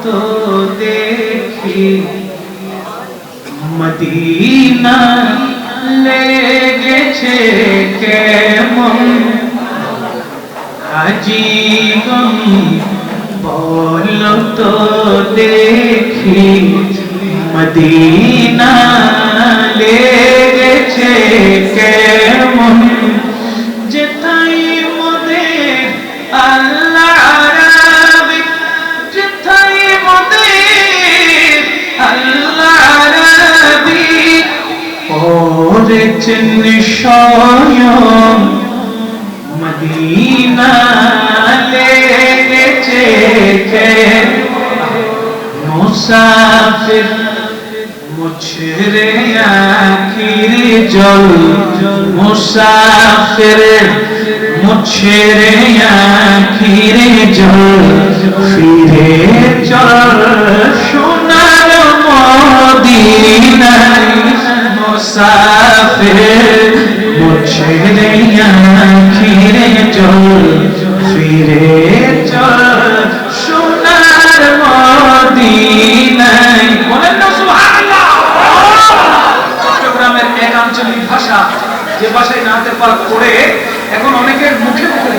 তো দেখি মদিনা লেগেছে কেমন আজীবন বলো তো দেখি মদিনা লেগেছে কেমন যেথাই মোদের আল্লাহ রাবি যেথাই মোদের আল্লাহ রাবি পড়েছেন স্বয়ং মদিনা লেগেছে মুসাফির মুছরে আখির জল মুসাফির মুছরে আখির জল ফিরে চল সোনার মদিনায় মুসাফির মুছরে আখির জল ফিরে চল সোনার মদিনায়। বলেন না সুবহানাল্লাহ। চট্টগ্রামের এক আঞ্চলিক ভাষা, যে ভাষায় নাতে পাক পড়ে এখন অনেকের মুখে মুখে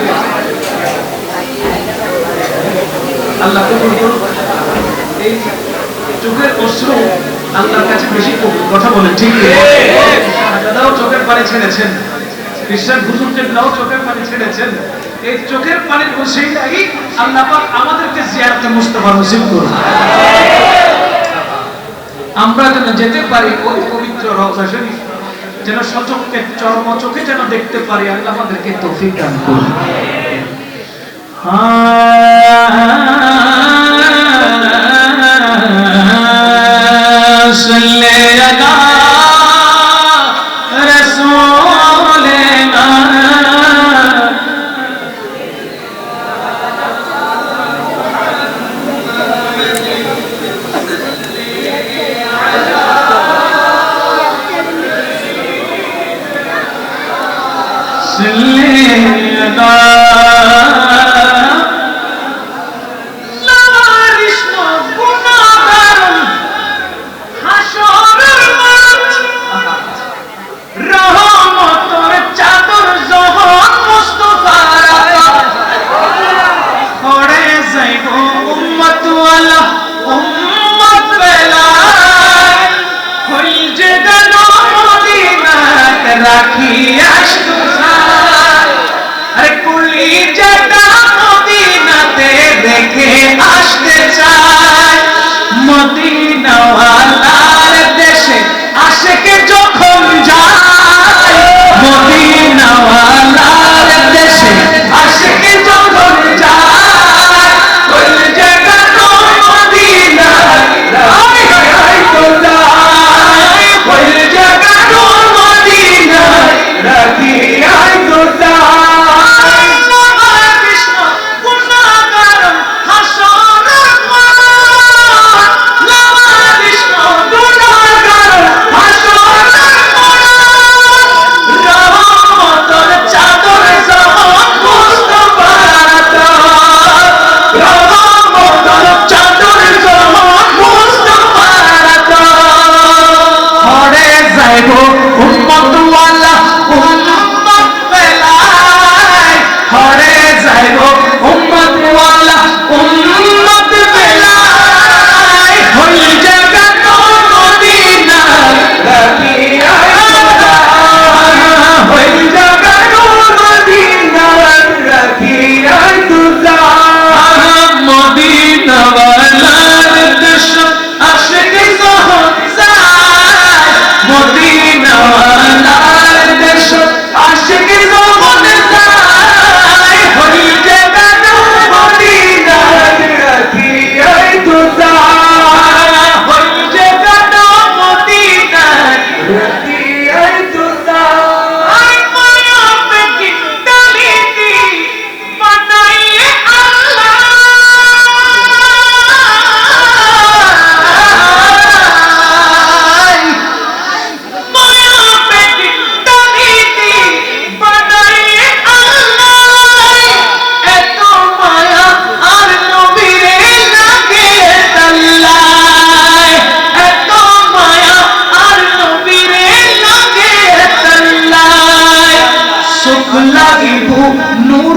আল্লাহ কবুল করুন। এই চোখের অশ্রু আল্লাহর কাছে বেশি কথা বলে, ঠিক দাদাও চোখের পানি ছেড়েছেন, বিশ্বাস হুজুর কেবলাও চোখের পানি ছেড়েছেন। এই চোখের পানির ওসিলায় আল্লাহ পাক আমাদেরকে জিয়ারতে মুস্তাফা নসিব করুন। আমরা যেন যেতে পারি ওই পবিত্র রওজা শরীফ, যেন সচক্ষে চর্ম চোখে যেন দেখতে পারি, আল্লাহ আমাদেরকে তৌফিক দান করুন। রাখি আরে কুলি লাইবু নূর